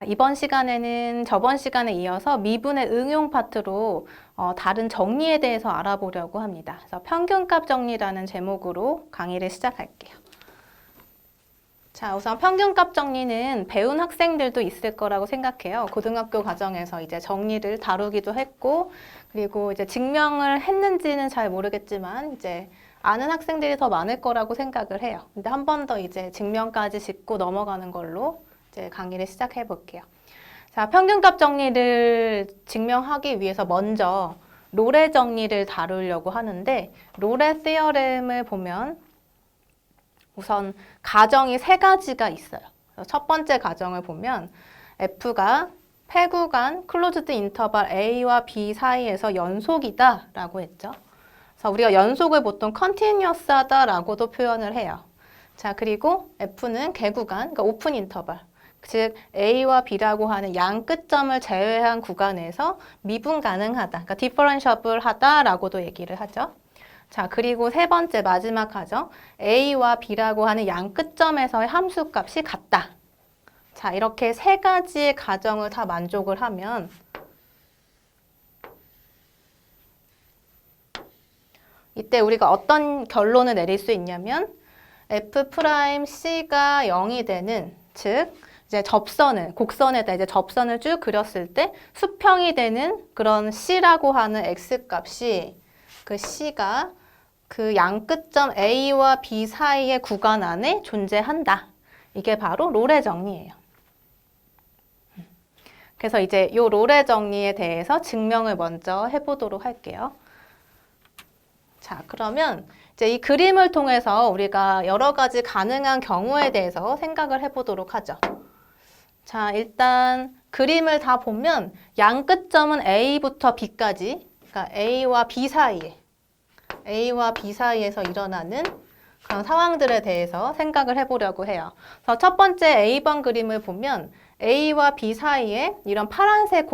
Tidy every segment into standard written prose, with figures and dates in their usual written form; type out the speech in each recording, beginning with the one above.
이번 시간에는 저번 시간에 이어서 미분의 응용 파트로 다른 정리에 대해서 알아보려고 합니다. 그래서 평균값 정리라는 제목으로 강의를 시작할게요. 자, 우선 평균값 정리는 배운 학생들도 있을 거라고 생각해요. 고등학교 과정에서 이제 정리를 다루기도 했고, 그리고 이제 증명을 했는지는 잘 모르겠지만, 이제 아는 학생들이 더 많을 거라고 생각을 해요. 근데 한 번 더 이제 증명까지 짚고 넘어가는 걸로 이제 강의를 시작해 볼게요. 자, 평균값 정리를 증명하기 위해서 먼저 롤의 정리를 다루려고 하는데, 롤의 시어렘을 보면 우선 가정이 세 가지가 있어요. 첫 번째 가정을 보면 F가 폐구간 클로즈드 인터벌 A와 B 사이에서 연속이다 라고 했죠. 그래서 우리가 연속을 보통 컨티뉴어스 하다라고도 표현을 해요. 자, 그리고 F는 개구간, 그러니까 오픈 인터벌, 즉 A와 B라고 하는 양 끝점을 제외한 구간에서 미분 가능하다, 그러니까 디퍼런셔블 하다라고도 얘기를 하죠. 자, 그리고 세 번째 마지막 가정, A와 B라고 하는 양 끝점에서의 함수값이 같다. 자, 이렇게 세 가지의 가정을 다 만족을 하면 이때 우리가 어떤 결론을 내릴 수 있냐면 F'C가 0이 되는, 즉 이제 곡선에다 이제 접선을 쭉 그렸을 때 수평이 되는 그런 C라고 하는 X값이 그 C가 그 양 끝점 A와 B 사이의 구간 안에 존재한다. 이게 바로 롤의 정리예요. 그래서 이제 이 롤의 정리에 대해서 증명을 먼저 해보도록 할게요. 자, 그러면 이제 이 그림을 통해서 우리가 여러 가지 가능한 경우에 대해서 생각을 해보도록 하죠. 자, 일단 그림을 다 보면 양 끝점은 A부터 B까지, 그러니까 A와 B 사이에서 일어나는 그런 상황들에 대해서 생각을 해보려고 해요. 그래서 첫 번째 A번 그림을 보면 A와 B 사이에 이런 파란색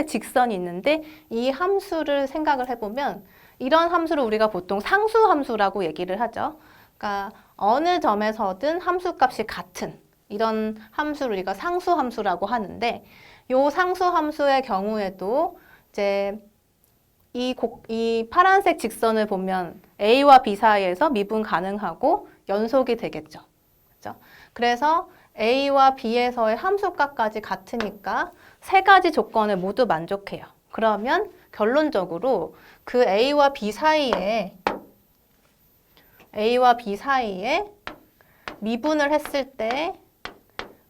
직선이 있는데 이 함수를 생각을 해보면 이런 함수를 우리가 보통 상수함수라고 얘기를 하죠. 그러니까 어느 점에서든 함수값이 같은 이런 함수를 우리가 상수함수라고 하는데 이 상수함수의 경우에도 이제 이 파란색 직선을 보면 A와 B 사이에서 미분 가능하고 연속이 되겠죠. 그렇죠? 그래서 A와 B에서의 함수값까지 같으니까 세 가지 조건을 모두 만족해요. 그러면 결론적으로 그 A와 B 사이에 미분을 했을 때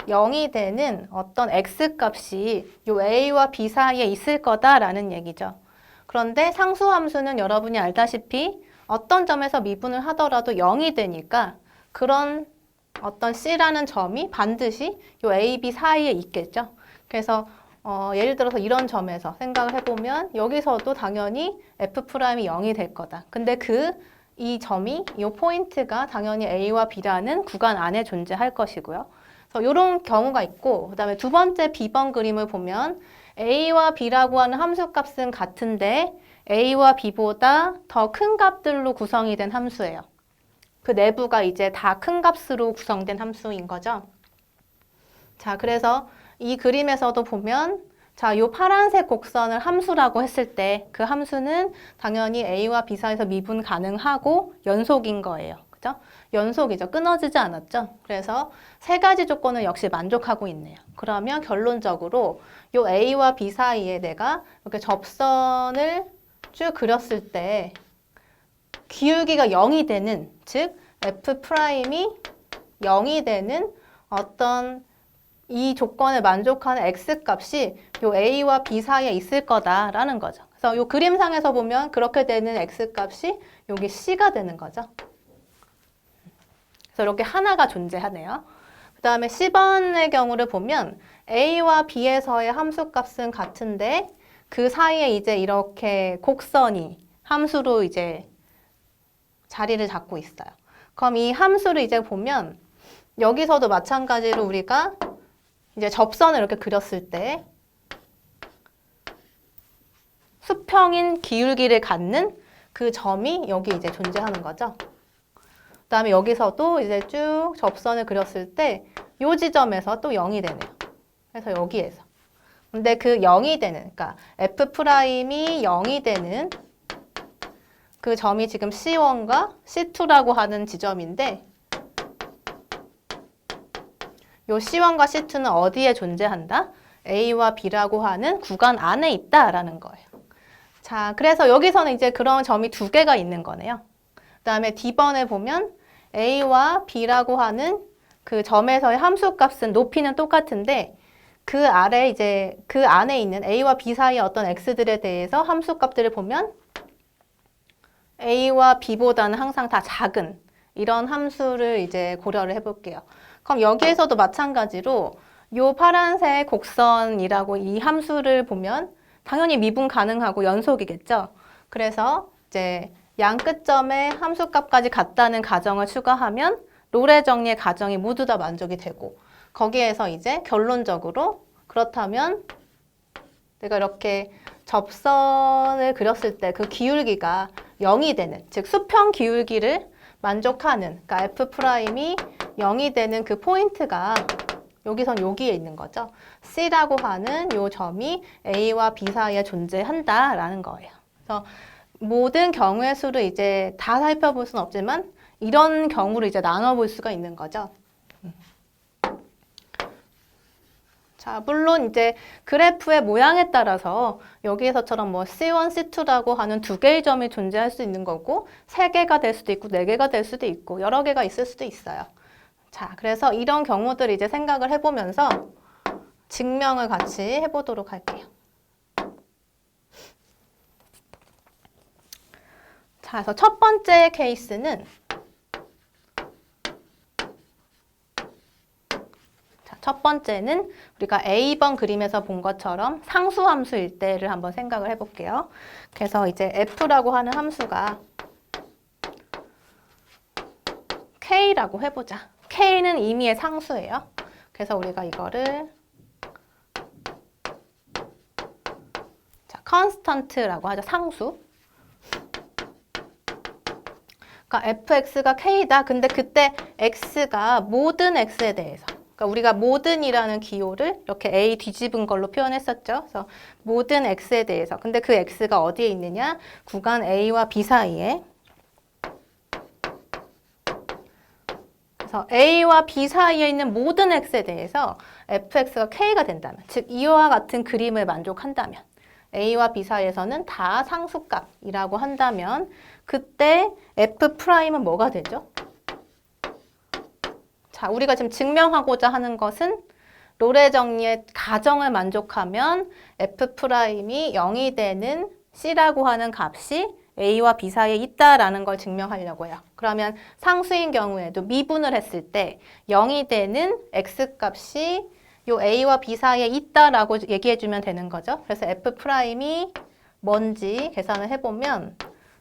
0이 되는 어떤 X값이 이 A와 B 사이에 있을 거다라는 얘기죠. 그런데 상수함수는 여러분이 알다시피 어떤 점에서 미분을 하더라도 0이 되니까 그런 어떤 C라는 점이 반드시 이 A, B 사이에 있겠죠. 그래서 예를 들어서 이런 점에서 생각을 해보면 여기서도 당연히 F'이 0이 될 거다. 근데 이 포인트가 당연히 A와 B라는 구간 안에 존재할 것이고요. 그래서 이런 경우가 있고, 그 다음에 두 번째 B번 그림을 보면 A와 B라고 하는 함수값은 같은데 A와 B보다 더 큰 값들로 구성이 된 함수예요. 그 내부가 이제 다 큰 값으로 구성된 함수인 거죠. 자, 그래서 이 그림에서도 보면 자, 요 파란색 곡선을 함수라고 했을 때 그 함수는 당연히 A와 B 사이에서 미분 가능하고 연속인 거예요. 그죠? 연속이죠. 끊어지지 않았죠. 그래서 세 가지 조건을 역시 만족하고 있네요. 그러면 결론적으로 요 A와 B 사이에 내가 이렇게 접선을 쭉 그렸을 때 기울기가 0이 되는, 즉 F'이 0이 되는 어떤 이 조건을 만족하는 X값이 요 A와 B 사이에 있을 거다라는 거죠. 그래서 요 그림상에서 보면 그렇게 되는 X값이 여기 C가 되는 거죠. 그래서 이렇게 하나가 존재하네요. 그 다음에 C번의 경우를 보면 A와 B에서의 함수값은 같은데 그 사이에 이제 이렇게 곡선이 함수로 이제 자리를 잡고 있어요. 그럼 이 함수를 이제 보면 여기서도 마찬가지로 우리가 이제 접선을 이렇게 그렸을 때 수평인 기울기를 갖는 그 점이 여기 이제 존재하는 거죠. 그 다음에 여기서도 이제 쭉 접선을 그렸을 때 이 지점에서 또 0이 되네요. 그래서 여기에서. 근데 그 0이 되는, 그러니까 F'이 0이 되는 그 점이 지금 C1과 C2라고 하는 지점인데 요 C1과 C2는 어디에 존재한다? A와 B라고 하는 구간 안에 있다라는 거예요. 자, 그래서 여기서는 이제 그런 점이 두 개가 있는 거네요. 그 다음에 D번에 보면 A와 B라고 하는 그 점에서의 함수값은 높이는 똑같은데 그 아래 이제 그 안에 있는 A와 B 사이의 어떤 X들에 대해서 함수값들을 보면 A와 B보다는 항상 다 작은 이런 함수를 이제 고려를 해볼게요. 그럼 여기에서도 마찬가지로 요 파란색 곡선이라고 이 함수를 보면 당연히 미분 가능하고 연속이겠죠. 그래서 이제 양 끝점에 함수값까지 같다는 가정을 추가하면 롤의 정리의 가정이 모두 다 만족이 되고 거기에서 이제 결론적으로 그렇다면 내가 이렇게 접선을 그렸을 때 그 기울기가 0이 되는, 즉 수평 기울기를 만족하는, 그러니까 F'이 0이 되는 그 포인트가 여기선 여기에 있는 거죠. C라고 하는 요 점이 A와 B 사이에 존재한다라는 거예요. 그래서 모든 경우의 수를 이제 다 살펴볼 수는 없지만 이런 경우를 이제 나눠볼 수가 있는 거죠. 자, 물론 이제 그래프의 모양에 따라서 여기에서처럼 뭐 C1, C2라고 하는 두 개의 점이 존재할 수 있는 거고 세 개가 될 수도 있고 네 개가 될 수도 있고 여러 개가 있을 수도 있어요. 자, 그래서 이런 경우들 이제 생각을 해보면서 증명을 같이 해보도록 할게요. 자, 그래서 첫 번째 케이스는 첫 번째는 우리가 A번 그림에서 본 것처럼 상수함수일 때를 한번 생각을 해볼게요. 그래서 이제 F라고 하는 함수가 K라고 해보자. K는 임의의 상수예요. 그래서 우리가 이거를 자, constant라고 하죠. 상수. 그러니까 fx가 k다. 근데 그때 x가 모든 x에 대해서 그러니까 우리가 모든이라는 기호를 이렇게 a 뒤집은 걸로 표현했었죠. 그래서 모든 x에 대해서. 근데 그 x가 어디에 있느냐? 구간 a와 b 사이에. 그래서 a와 b 사이에 있는 모든 x에 대해서 fx가 k가 된다면, 즉 이와 같은 그림을 만족한다면, a와 b 사이에서는 다 상수값이라고 한다면 그때 f'은 뭐가 되죠? 자, 우리가 지금 증명하고자 하는 것은 롤의 정리의 가정을 만족하면 f'이 0이 되는 c라고 하는 값이 a와 b 사이에 있다라는 걸 증명하려고요. 그러면 상수인 경우에도 미분을 했을 때 0이 되는 x값이 요 a와 b 사이에 있다라고 얘기해주면 되는 거죠. 그래서 f'이 뭔지 계산을 해보면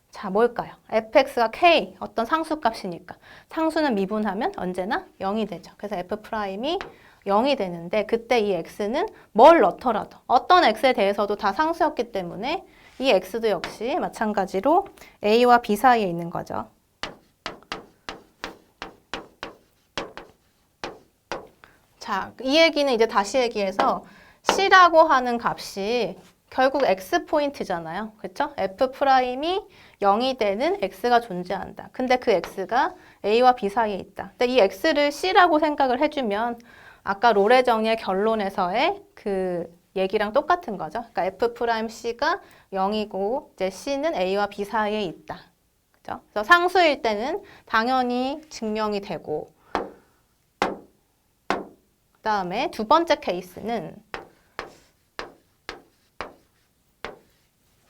자, 뭘까요? fx가 k, 어떤 상수값이니까. 상수는 미분하면 언제나 0이 되죠. 그래서 f'이 0이 되는데 그때 이 x는 뭘 넣더라도 어떤 x에 대해서도 다 상수였기 때문에 이 x도 역시 마찬가지로 a와 b 사이에 있는 거죠. 자, 이 얘기는 이제 다시 얘기해서 c라고 하는 값이 결국 x 포인트잖아요. 그렇죠? f'이 0이 되는 x가 존재한다. 근데 그 x가 a와 b 사이에 있다. 근데 이 x를 c라고 생각을 해주면 아까 롤의 정의의 결론에서의 그 얘기랑 똑같은 거죠. 그러니까 f'c가 0이고 이제 c는 a와 b 사이에 있다. 그죠? 그래서 상수일 때는 당연히 증명이 되고 그다음에 두 번째 케이스는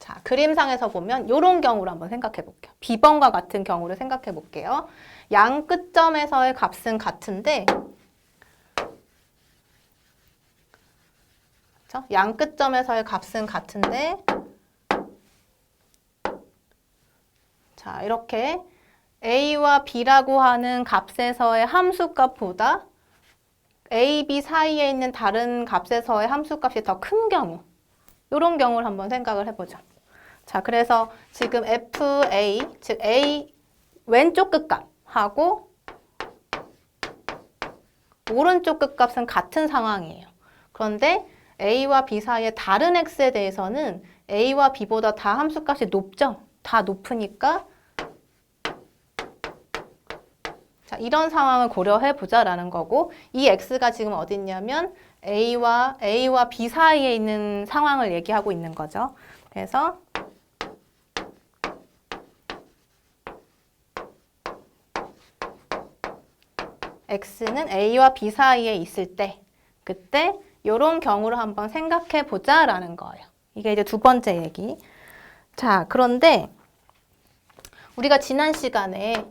자, 그림상에서 보면 이런 경우를 한번 생각해 볼게요. B번과 같은 경우를 생각해 볼게요. 양 끝점에서의 값은 같은데 그렇죠? 양 끝점에서의 값은 같은데 자, 이렇게 A와 B라고 하는 값에서의 함수값보다 A, B 사이에 있는 다른 값에서의 함수값이 더 큰 경우 이런 경우를 한번 생각을 해보자. 자, 그래서 지금 FA, 즉 A 왼쪽 끝값하고 오른쪽 끝값은 같은 상황이에요. 그런데 a와 b 사이의 다른 x에 대해서는 a와 b보다 다 함수값이 높죠? 다 높으니까 자, 이런 상황을 고려해 보자라는 거고 이 x가 지금 어디 있냐면 a와 b 사이에 있는 상황을 얘기하고 있는 거죠. 그래서 x는 a와 b 사이에 있을 때 그때 이런 경우를 한번 생각해 보자라는 거예요. 이게 이제 두 번째 얘기. 자, 그런데 우리가 지난 시간에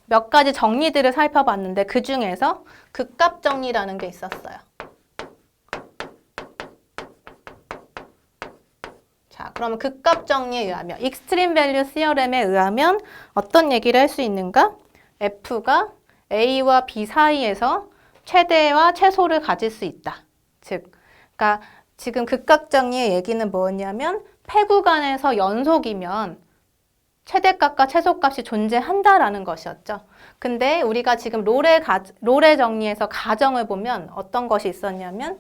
몇 가지 정리들을 살펴봤는데 그 중에서 극값 정리라는 게 있었어요. 자, 그러면 극값 정리에 의하면 익스트림 밸류 시어렘에 의하면 어떤 얘기를 할 수 있는가? f가 a와 b 사이에서 최대와 최소를 가질 수 있다. 즉, 그러니까 지금 극값 정리의 얘기는 뭐냐면 패구간에서 연속이면 최대값과 최소값이 존재한다라는 것이었죠. 근데 우리가 지금 롤의 정리에서 가정을 보면 어떤 것이 있었냐면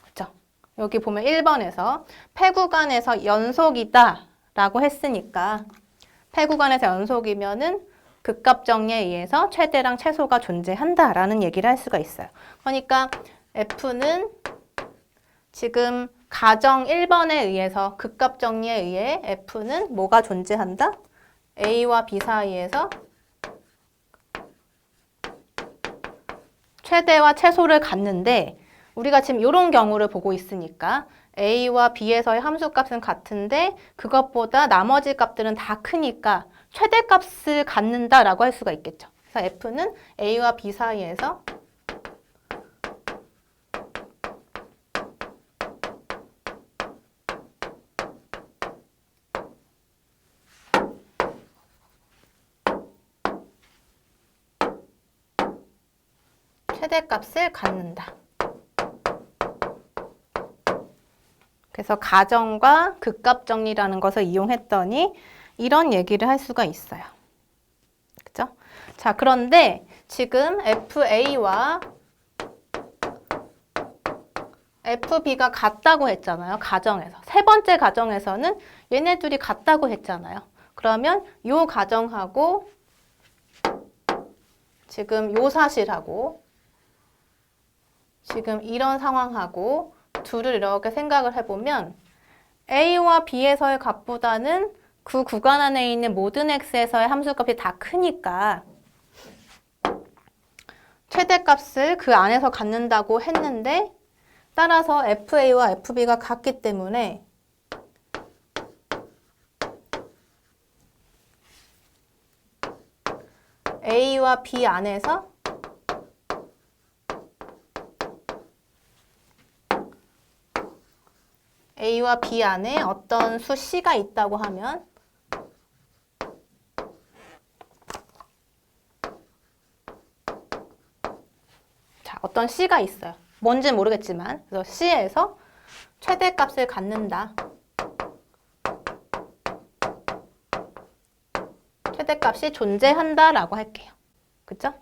그렇죠? 여기 보면 1번에서 패구간에서 연속이다 라고 했으니까 패구간에서 연속이면은 극값 정리에 의해서 최대랑 최소가 존재한다라는 얘기를 할 수가 있어요. 그러니까 F는 지금 가정 1번에 의해서 극값 정리에 의해 F는 뭐가 존재한다? A와 B 사이에서 최대와 최소를 갖는데 우리가 지금 이런 경우를 보고 있으니까 A와 B에서의 함수값은 같은데 그것보다 나머지 값들은 다 크니까 최대값을 갖는다라고 할 수가 있겠죠. 그래서 F는 A와 B 사이에서 최대값을 갖는다. 그래서 가정과 극값 정리라는 것을 이용했더니 이런 얘기를 할 수가 있어요. 그죠? 자, 그런데 지금 FA와 FB가 같다고 했잖아요. 가정에서. 세 번째 가정에서는 얘네 둘이 같다고 했잖아요. 그러면 요 가정하고 지금 요 사실하고 지금 이런 상황하고 둘을 이렇게 생각을 해보면 A와 B에서의 값보다는 그 구간 안에 있는 모든 x에서의 함수값이 다 크니까 최대값을 그 안에서 갖는다고 했는데 따라서 FA와 FB가 같기 때문에 A와 B 안에서 A와 B 안에 어떤 수 C가 있다고 하면 자, 어떤 C가 있어요. 뭔지 모르겠지만 그래서 C에서 최대값을 갖는다. 최대값이 존재한다라고 할게요. 그죠?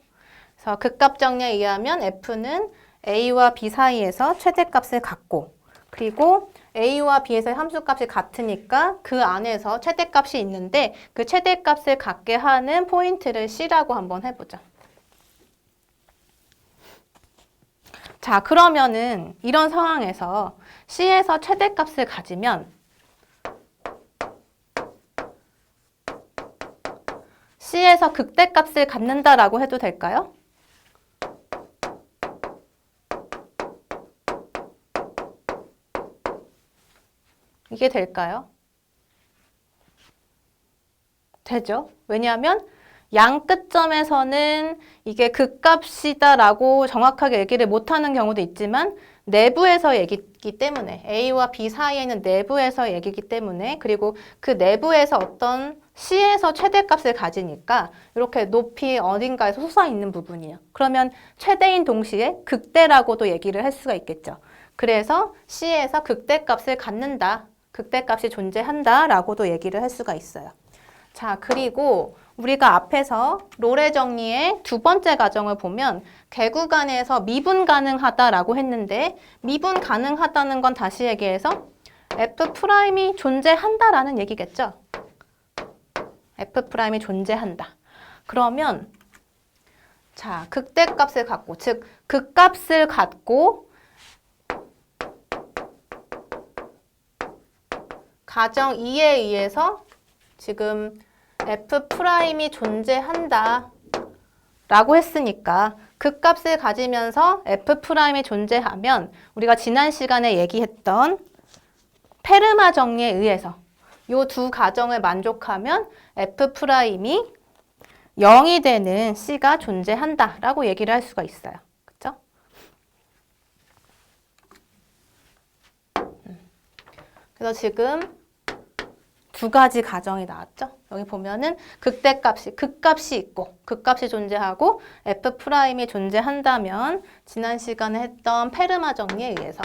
그래서 극값 정리에 의하면 F는 A와 B 사이에서 최대값을 갖고 그리고 A와 B에서의 함수값이 같으니까 그 안에서 최대값이 있는데 그 최대값을 갖게 하는 포인트를 C라고 한번 해보자. 자, 그러면은 이런 상황에서 C에서 최대값을 가지면 C에서 극대값을 갖는다라고 해도 될까요? 이게 될까요? 되죠. 왜냐하면 양 끝점에서는 이게 극값이다라고 정확하게 얘기를 못하는 경우도 있지만 내부에서 얘기이기 때문에 A와 B 사이에 있는 내부에서 얘기이기 때문에 그리고 그 내부에서 어떤 C에서 최대값을 가지니까 이렇게 높이 어딘가에서 솟아있는 부분이에요. 그러면 최대인 동시에 극대라고도 얘기를 할 수가 있겠죠. 그래서 C에서 극대값을 갖는다. 극대값이 존재한다 라고도 얘기를 할 수가 있어요. 자, 그리고 우리가 앞에서 롤의 정리의 두 번째 가정을 보면 개구간에서 미분 가능하다라고 했는데 미분 가능하다는 건 다시 얘기해서 F'이 존재한다라는 얘기겠죠. F'이 존재한다. 그러면 자, 극대값을 갖고, 즉 극값을 갖고 가정 2에 의해서 지금 F'이 존재한다 라고 했으니까 극값을 가지면서 F'이 존재하면 우리가 지난 시간에 얘기했던 페르마 정리에 의해서 이 두 가정을 만족하면 F'이 0이 되는 C가 존재한다 라고 얘기를 할 수가 있어요. 그쵸? 그래서 지금 두 가지 가정이 나왔죠. 여기 보면은 극값이 있고 극값이 존재하고 F'이 존재한다면 지난 시간에 했던 페르마 정리에 의해서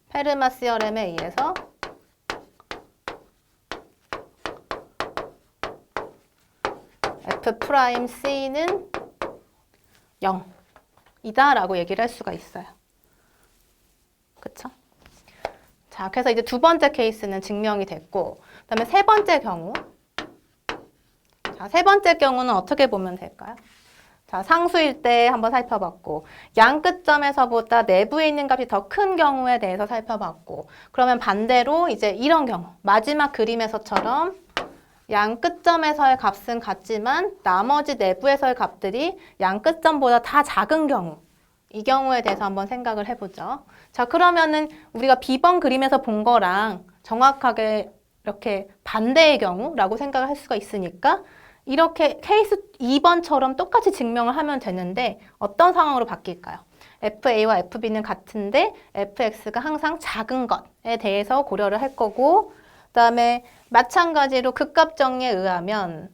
페르마 시어렘에 의해서 F'C는 0이다 라고 얘기를 할 수가 있어요. 그쵸? 자, 그래서 이제 두 번째 케이스는 증명이 됐고, 그 다음에 세 번째 경우. 자, 세 번째 경우는 어떻게 보면 될까요? 자, 상수일 때 한번 살펴봤고, 양 끝점에서보다 내부에 있는 값이 더 큰 경우에 대해서 살펴봤고, 그러면 반대로 이제 이런 경우, 마지막 그림에서처럼 양 끝점에서의 값은 같지만 나머지 내부에서의 값들이 양 끝점보다 다 작은 경우, 이 경우에 대해서 한번 생각을 해보죠. 자, 그러면은 우리가 B번 그림에서 본 거랑 정확하게 이렇게 반대의 경우라고 생각을 할 수가 있으니까 이렇게 케이스 2번처럼 똑같이 증명을 하면 되는데 어떤 상황으로 바뀔까요? FA와 FB는 같은데 FX가 항상 작은 것에 대해서 고려를 할 거고, 그 다음에 마찬가지로 극값 정리에 의하면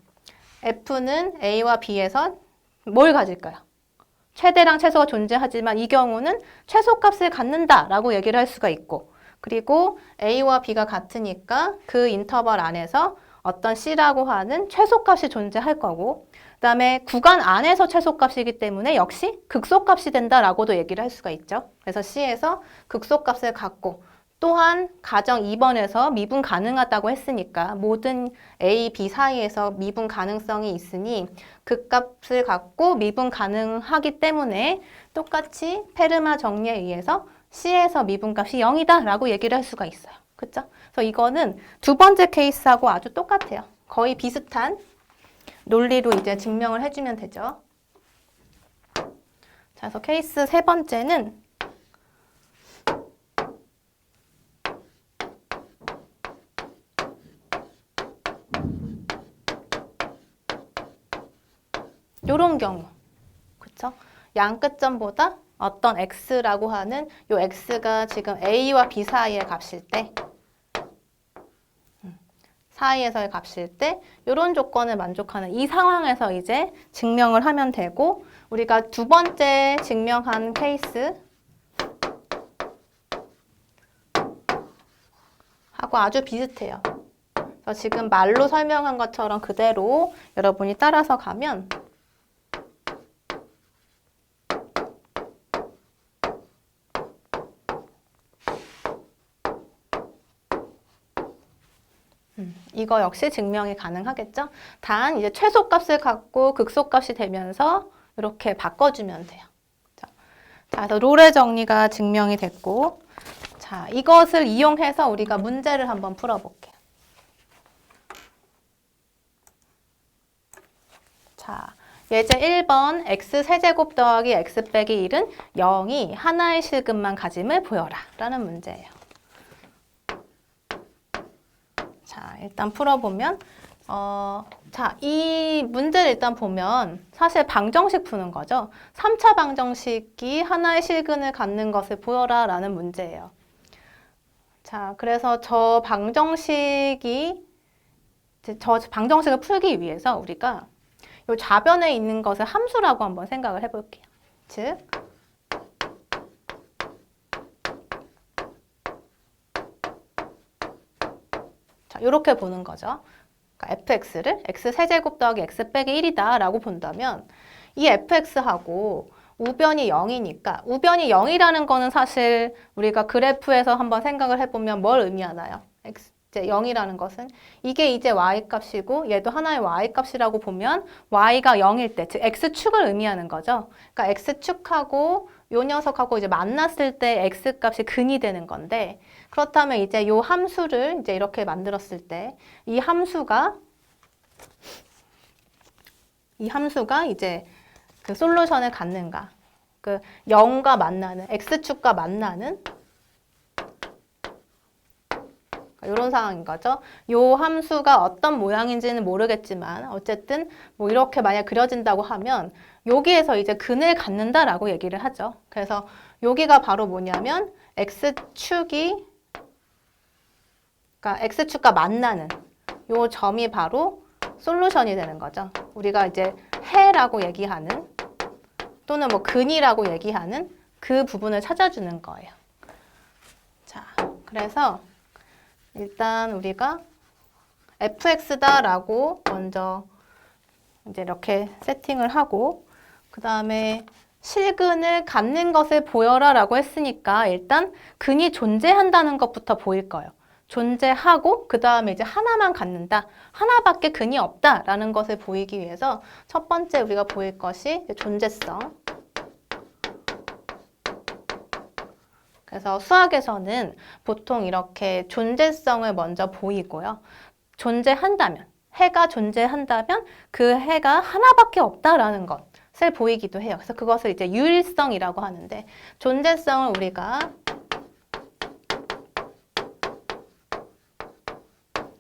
F는 A와 B에서 뭘 가질까요? 최대랑 최소가 존재하지만 이 경우는 최소값을 갖는다라고 얘기를 할 수가 있고, 그리고 A와 B가 같으니까 그 인터벌 안에서 어떤 C라고 하는 최소값이 존재할 거고, 그 다음에 구간 안에서 최소값이기 때문에 역시 극소값이 된다라고도 얘기를 할 수가 있죠. 그래서 C에서 극소값을 갖고 또한 가정 2번에서 미분 가능하다고 했으니까 모든 A, B 사이에서 미분 가능성이 있으니 극값을 갖고 미분 가능하기 때문에 똑같이 페르마 정리에 의해서 C에서 미분값이 0이다 라고 얘기를 할 수가 있어요. 그쵸? 그래서 이거는 두 번째 케이스하고 아주 똑같아요. 거의 비슷한 논리로 이제 증명을 해주면 되죠. 자, 그래서 케이스 세 번째는 요런 경우, 그쵸? 양 끝점보다 어떤 x라고 하는 요 x가 지금 a와 b 사이의 값일 때, 사이에서의 값일 때 요런 조건을 만족하는 이 상황에서 이제 증명을 하면 되고, 우리가 두 번째 증명한 케이스 하고 아주 비슷해요. 그래서 지금 말로 설명한 것처럼 그대로 여러분이 따라서 가면 이거 역시 증명이 가능하겠죠? 단 이제 최소값을 갖고 극소값이 되면서 이렇게 바꿔주면 돼요. 자, 그래서 롤의 정리가 증명이 됐고, 자, 이것을 이용해서 우리가 문제를 한번 풀어볼게요. 자, 예제 1번 x 세제곱 더하기 x 빼기 1은 0이 하나의 실근만 가짐을 보여라 라는 문제예요. 자, 일단 풀어보면 자, 이 문제를 일단 보면 사실 방정식 푸는 거죠. 3차 방정식이 하나의 실근을 갖는 것을 보여라 라는 문제예요. 자, 그래서 저 방정식을 풀기 위해서 우리가 이 좌변에 있는 것을 함수라고 한번 생각을 해볼게요. 즉, 자, 이렇게 보는 거죠. 그러니까 fx를 x세제곱 더하기 x 빼기 1이다 라고 본다면 이 fx하고 우변이 0이니까 우변이 0이라는 거는 사실 우리가 그래프에서 한번 생각을 해보면 뭘 의미하나요? 이제 0이라는 것은 이게 이제 y값이고 얘도 하나의 y값이라고 보면 y가 0일 때, 즉 x축을 의미하는 거죠. 그러니까 x축하고 요 녀석하고 이제 만났을 때 x값이 근이 되는 건데 그렇다면 이제 요 함수를 이제 이렇게 만들었을 때 이 함수가 이제 그 솔루션을 갖는가? 그 0과 만나는 x축과 만나는 이런 상황인 거죠. 요 함수가 어떤 모양인지는 모르겠지만 어쨌든 뭐 이렇게 만약 그려진다고 하면 여기에서 이제 근을 갖는다라고 얘기를 하죠. 그래서 여기가 바로 뭐냐면 그러니까 x축과 만나는 요 점이 바로 솔루션이 되는 거죠. 우리가 이제 해라고 얘기하는 또는 뭐 근이라고 얘기하는 그 부분을 찾아주는 거예요. 자, 그래서 일단 우리가 fx다라고 먼저 이제 이렇게 세팅을 하고 그 다음에 실근을 갖는 것을 보여라 라고 했으니까 일단 근이 존재한다는 것부터 보일 거예요. 존재하고 그 다음에 이제 하나만 갖는다. 하나밖에 근이 없다라는 것을 보이기 위해서 첫 번째 우리가 보일 것이 존재성. 그래서 수학에서는 보통 이렇게 존재성을 먼저 보이고요. 존재한다면, 해가 존재한다면 그 해가 하나밖에 없다라는 것을 보이기도 해요. 그래서 그것을 이제 유일성이라고 하는데 존재성을 우리가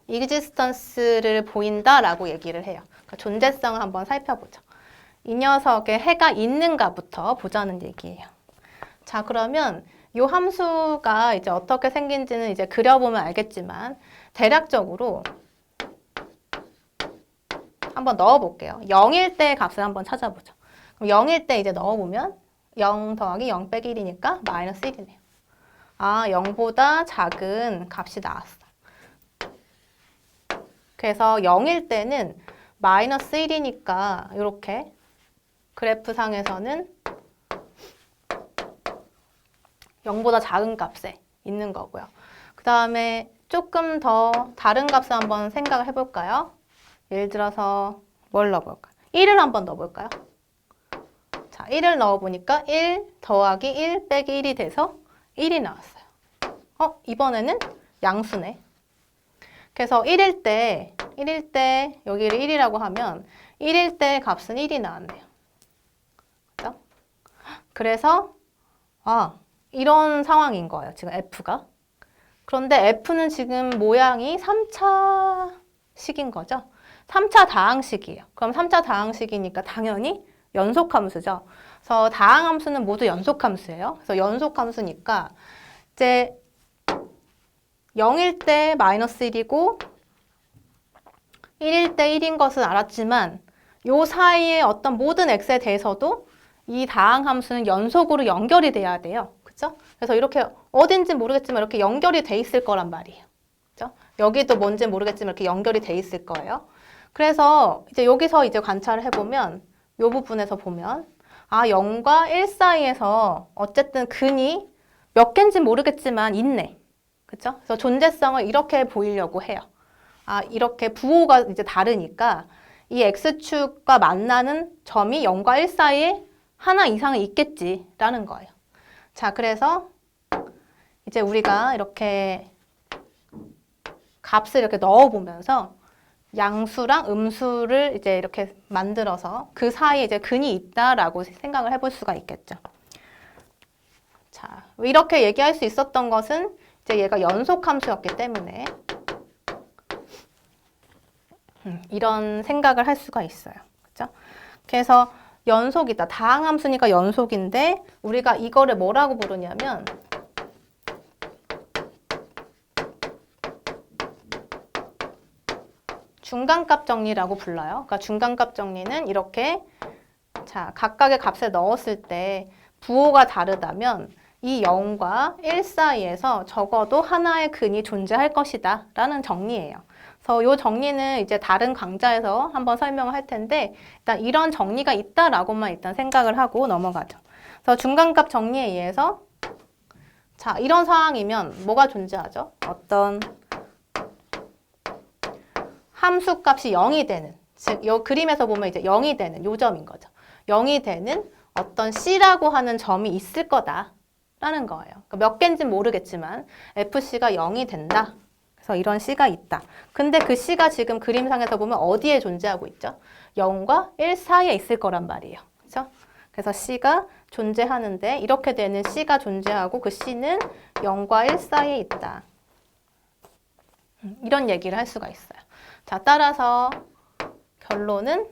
existence를 보인다라고 얘기를 해요. 그러니까 존재성을 한번 살펴보죠. 이 녀석의 해가 있는가부터 보자는 얘기예요. 자, 그러면 이 함수가 이제 어떻게 생긴지는 이제 그려보면 알겠지만 대략적으로 한번 넣어볼게요. 0일 때 값을 한번 찾아보죠. 그럼 0일 때 이제 넣어보면 0 더하기 0 빼기 1이니까 마이너스 1이네요. 아, 0보다 작은 값이 나왔어. 그래서 0일 때는 마이너스 1이니까 이렇게 그래프상에서는 0보다 작은 값에 있는 거고요. 그 다음에 조금 더 다른 값을 한번 생각을 해볼까요? 예를 들어서 뭘 넣어볼까요? 1을 한번 넣어볼까요? 자, 1을 넣어보니까 1 더하기 1 빼기 1이 돼서 1이 나왔어요. 이번에는 양수네. 그래서 1일 때 여기를 1이라고 하면 1일 때 값은 1이 나왔네요. 그죠? 그래서 이런 상황인 거예요. 지금 F가. 그런데 F는 지금 모양이 3차식인 거죠. 3차 다항식이에요. 그럼 3차 다항식이니까 당연히 연속함수죠. 그래서 다항함수는 모두 연속함수예요. 그래서 연속함수니까 이제 0일 때 마이너스 1이고 1일 때 1인 것은 알았지만 요 사이에 어떤 모든 x에 대해서도 이 다항함수는 연속으로 연결이 돼야 돼요. 그죠? 그래서 이렇게 어딘지 모르겠지만 이렇게 연결이 돼 있을 거란 말이에요. 그죠? 여기도 뭔지 모르겠지만 이렇게 연결이 돼 있을 거예요. 그래서 이제 여기서 이제 관찰을 해보면 요 부분에서 보면 0과 1 사이에서 어쨌든 근이 몇 개인지 모르겠지만 있네. 그죠? 그래서 존재성을 이렇게 보이려고 해요. 이렇게 부호가 이제 다르니까 이 x축과 만나는 점이 0과 1 사이에 하나 이상은 있겠지라는 거예요. 자, 그래서 이제 우리가 이렇게 값을 이렇게 넣어보면서 양수랑 음수를 이제 이렇게 만들어서 그 사이에 이제 근이 있다라고 생각을 해볼 수가 있겠죠. 자, 이렇게 얘기할 수 있었던 것은 이제 얘가 연속함수였기 때문에 이런 생각을 할 수가 있어요. 그죠? 그래서 연속이다. 다항함수니까 연속인데 우리가 이거를 뭐라고 부르냐면 중간값 정리라고 불러요. 그러니까 중간값 정리는 이렇게 자, 각각의 값을 넣었을 때 부호가 다르다면 이 0과 1 사이에서 적어도 하나의 근이 존재할 것이다 라는 정리예요. 그래서 이 정리는 이제 다른 강좌에서 한번 설명을 할 텐데 일단 이런 정리가 있다라고만 일단 생각을 하고 넘어가죠. 그래서 중간값 정리에 의해서 자, 이런 상황이면 뭐가 존재하죠? 어떤 함수값이 0이 되는, 즉, 이 그림에서 보면 이제 0이 되는 요 점인 거죠. 0이 되는 어떤 C라고 하는 점이 있을 거다라는 거예요. 그러니까 몇 개인지는 모르겠지만 FC가 0이 된다. 그래서 이런 C가 있다. 근데 그 C가 지금 그림상에서 보면 어디에 존재하고 있죠? 0과 1 사이에 있을 거란 말이에요. 그렇죠? 그래서 C가 존재하는데 이렇게 되는 C가 존재하고 그 C는 0과 1 사이에 있다. 이런 얘기를 할 수가 있어요. 자, 따라서 결론은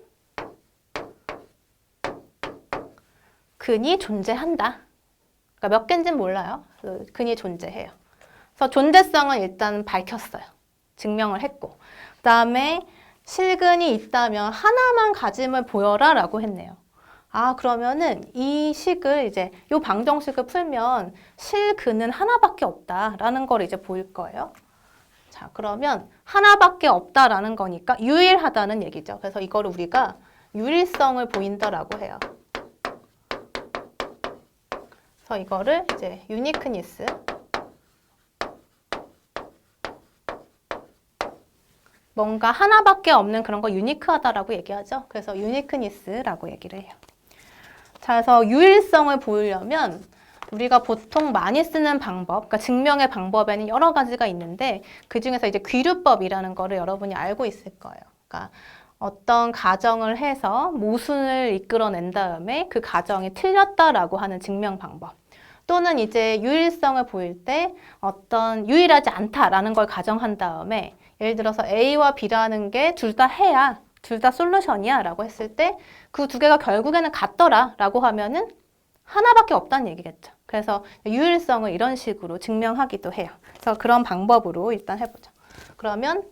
근이 존재한다. 그러니까 몇 개인지는 몰라요. 근이 존재해요. 그래서 존재성은 일단 밝혔어요. 증명을 했고. 그 다음에 실근이 있다면 하나만 가짐을 보여라 라고 했네요. 아, 그러면은 이 식을 이제 요 방정식을 풀면 실근은 하나밖에 없다라는 걸 이제 보일 거예요. 자, 그러면 하나밖에 없다라는 거니까 유일하다는 얘기죠. 그래서 이거를 우리가 유일성을 보인다라고 해요. 그래서 이거를 이제 유니크니스, 뭔가 하나밖에 없는 그런 거 유니크하다라고 얘기하죠. 그래서 유니크니스라고 얘기를 해요. 자, 그래서 유일성을 보이려면 우리가 보통 많이 쓰는 방법, 그러니까 증명의 방법에는 여러 가지가 있는데 그 중에서 이제 귀류법이라는 거를 여러분이 알고 있을 거예요. 그러니까 어떤 가정을 해서 모순을 이끌어낸 다음에 그 가정이 틀렸다라고 하는 증명 방법. 또는 이제 유일성을 보일 때 어떤 유일하지 않다라는 걸 가정한 다음에 예를 들어서 A와 B라는 게 둘 다 해야, 둘 다 솔루션이야 라고 했을 때 그 두 개가 결국에는 같더라 라고 하면은 하나밖에 없다는 얘기겠죠. 그래서 유일성을 이런 식으로 증명하기도 해요. 그래서 그런 방법으로 일단 해보죠. 그러면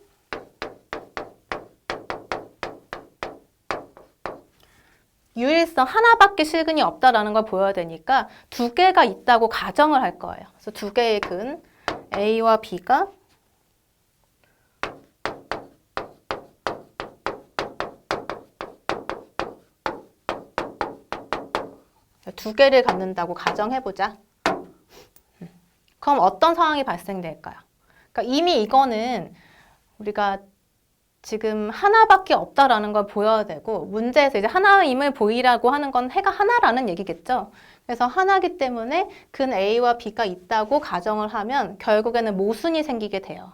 유일성 하나밖에 실근이 없다라는 걸 보여야 되니까 두 개가 있다고 가정을 할 거예요. 그래서 두 개의 근 A와 B가 두 개를 갖는다고 가정해보자. 그럼 어떤 상황이 발생될까요? 그러니까 이미 이거는 우리가 지금 하나밖에 없다라는 걸 보여야 되고 문제에서 이제 하나임을 보이라고 하는 건 해가 하나라는 얘기겠죠. 그래서 하나기 때문에 근 A와 B가 있다고 가정을 하면 결국에는 모순이 생기게 돼요.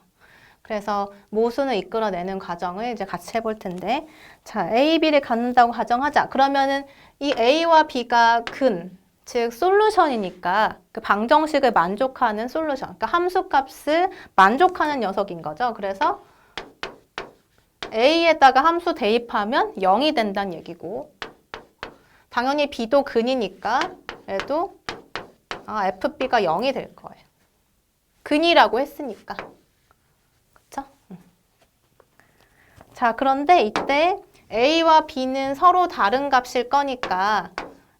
그래서 모순을 이끌어내는 과정을 이제 같이 해볼 텐데 자, A, B를 갖는다고 가정하자. 그러면은 이 A와 B가 근, 즉 솔루션이니까 그 방정식을 만족하는 솔루션, 그러니까 함수값을 만족하는 녀석인 거죠. 그래서 A에다가 함수 대입하면 0이 된다는 얘기고 당연히 B도 근이니까 얘도 FB가 0이 될 거예요. 근이라고 했으니까. 그쵸? 자, 그런데 이때 A와 B는 서로 다른 값일 거니까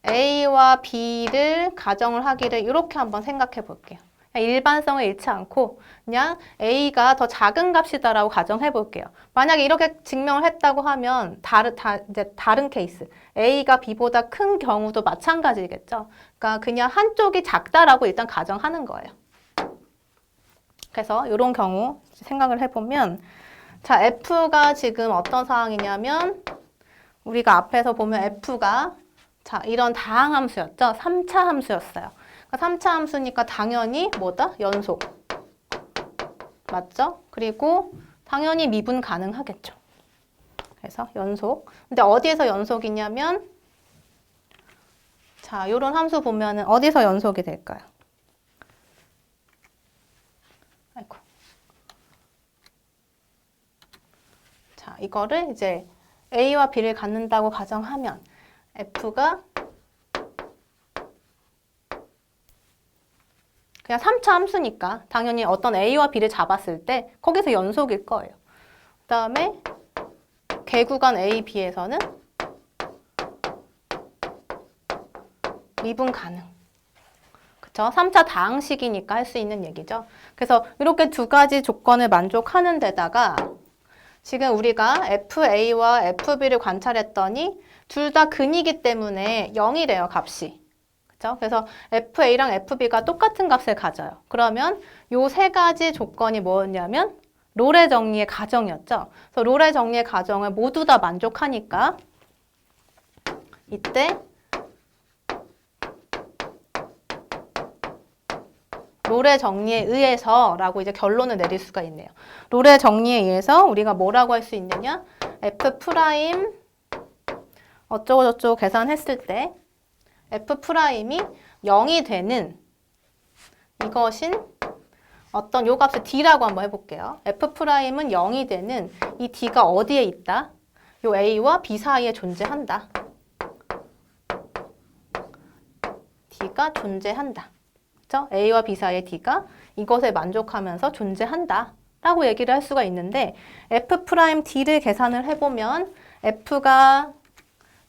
A와 B를 가정을 하기를 이렇게 한번 생각해 볼게요. 일반성을 잃지 않고 그냥 A가 더 작은 값이다라고 가정해 볼게요. 만약에 이렇게 증명을 했다고 하면 이제 다른 케이스 A가 B보다 큰 경우도 마찬가지겠죠. 그러니까 그냥 한쪽이 작다라고 일단 가정하는 거예요. 그래서 이런 경우 생각을 해보면 자, F가 지금 어떤 상황이냐면 우리가 앞에서 보면 F가 자, 이런 다항함수였죠. 3차 함수였어요. 3차 함수니까 당연히 뭐다? 연속. 맞죠? 그리고 당연히 미분 가능하겠죠. 그래서 연속. 근데 어디에서 연속이냐면 자, 이런 함수 보면은 어디서 연속이 될까요? 아이고. 자, 이거를 이제 A와 B를 갖는다고 가정하면 F가 그냥 3차 함수니까 당연히 어떤 A와 B를 잡았을 때 거기서 연속일 거예요. 그 다음에 개구간 A, B에서는 미분 가능. 그쵸? 3차 다항식이니까 할 수 있는 얘기죠. 그래서 이렇게 두 가지 조건을 만족하는 데다가 지금 우리가 FA와 FB를 관찰했더니 둘 다 근이기 때문에 0이래요, 값이. 그죠? 그래서 FA랑 FB가 똑같은 값을 가져요. 그러면 요 세 가지 조건이 뭐였냐면 롤의 정리의 가정이었죠. 그래서 롤의 정리의 가정을 모두 다 만족하니까 이때 롤의 정리에 의해서 라고 이제 결론을 내릴 수가 있네요. 롤의 정리에 의해서 우리가 뭐라고 할 수 있느냐? F 프라임 어쩌고 저쩌고 계산했을 때 F 프라임이 0이 되는 이것인 어떤 요 값을 D라고 한번 해볼게요. F 프라임은 0이 되는 이 D가 어디에 있다? 요 A와 B 사이에 존재한다. D가 존재한다. 그렇죠? A와 B 사이의 D가 이것에 만족하면서 존재한다 라고 얘기를 할 수가 있는데 F'D를 계산을 해보면 F가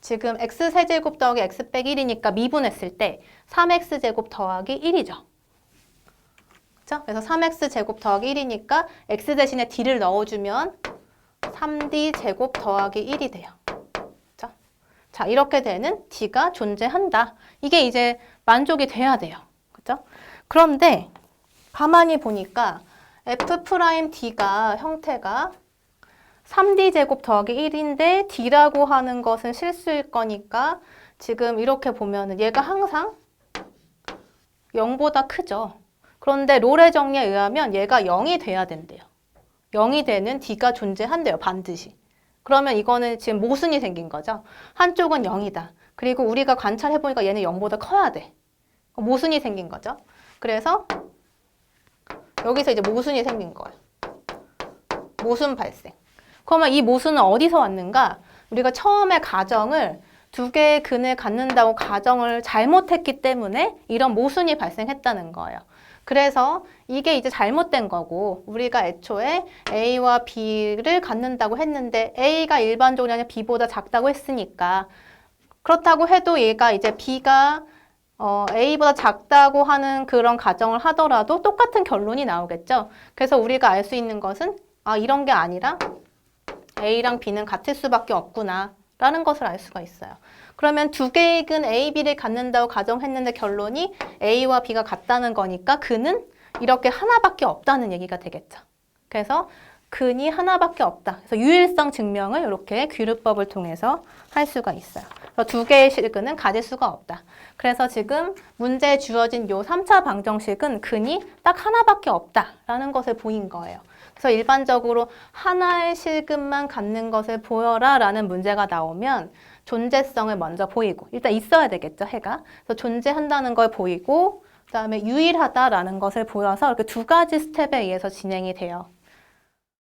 지금 X세제곱 더하기 X 빼기 1이니까 미분했을 때 3X제곱 더하기 1이죠. 그렇죠? 그래서 3X제곱 더하기 1이니까 X 대신에 D를 넣어주면 3D제곱 더하기 1이 돼요. 그렇죠? 자, 이렇게 되는 D가 존재한다. 이게 이제 만족이 돼야 돼요. 그죠? 그런데 가만히 보니까 F'D가 형태가 3D제곱 더하기 1인데 D라고 하는 것은 실수일 거니까 지금 이렇게 보면은 얘가 항상 0보다 크죠. 그런데 롤의 정리에 의하면 얘가 0이 돼야 된대요. 0이 되는 D가 존재한대요, 반드시. 그러면 이거는 지금 모순이 생긴 거죠. 한쪽은 0이다. 그리고 우리가 관찰해보니까 얘는 0보다 커야 돼. 모순이 생긴 거죠. 그래서 여기서 이제 모순이 생긴 거예요. 모순 발생. 그러면 이 모순은 어디서 왔는가? 우리가 처음에 가정을 두 개의 근을 갖는다고 가정을 잘못했기 때문에 이런 모순이 발생했다는 거예요. 그래서 이게 이제 잘못된 거고 우리가 애초에 A와 B를 갖는다고 했는데 A가 일반적으로 아니라 B보다 작다고 했으니까 그렇다고 해도 얘가 이제 B가 A보다 작다고 하는 그런 가정을 하더라도 똑같은 결론이 나오겠죠. 그래서 우리가 알 수 있는 것은 이런 게 아니라 A랑 B는 같을 수밖에 없구나 라는 것을 알 수가 있어요. 그러면 두 개의 근 A, B를 갖는다고 가정했는데 결론이 A와 B가 같다는 거니까 근은 이렇게 하나밖에 없다는 얘기가 되겠죠. 그래서 근이 하나밖에 없다. 그래서 유일성 증명을 이렇게 귀류법을 통해서 할 수가 있어요. 그래서 두 개의 실근은 가질 수가 없다. 그래서 지금 문제에 주어진 요 3차 방정식은 근이 딱 하나밖에 없다라는 것을 보인 거예요. 그래서 일반적으로 하나의 실근만 갖는 것을 보여라 라는 문제가 나오면 존재성을 먼저 보이고 일단 있어야 되겠죠, 해가. 그래서 존재한다는 걸 보이고 그다음에 유일하다라는 것을 보여서 이렇게 두 가지 스텝에 의해서 진행이 돼요.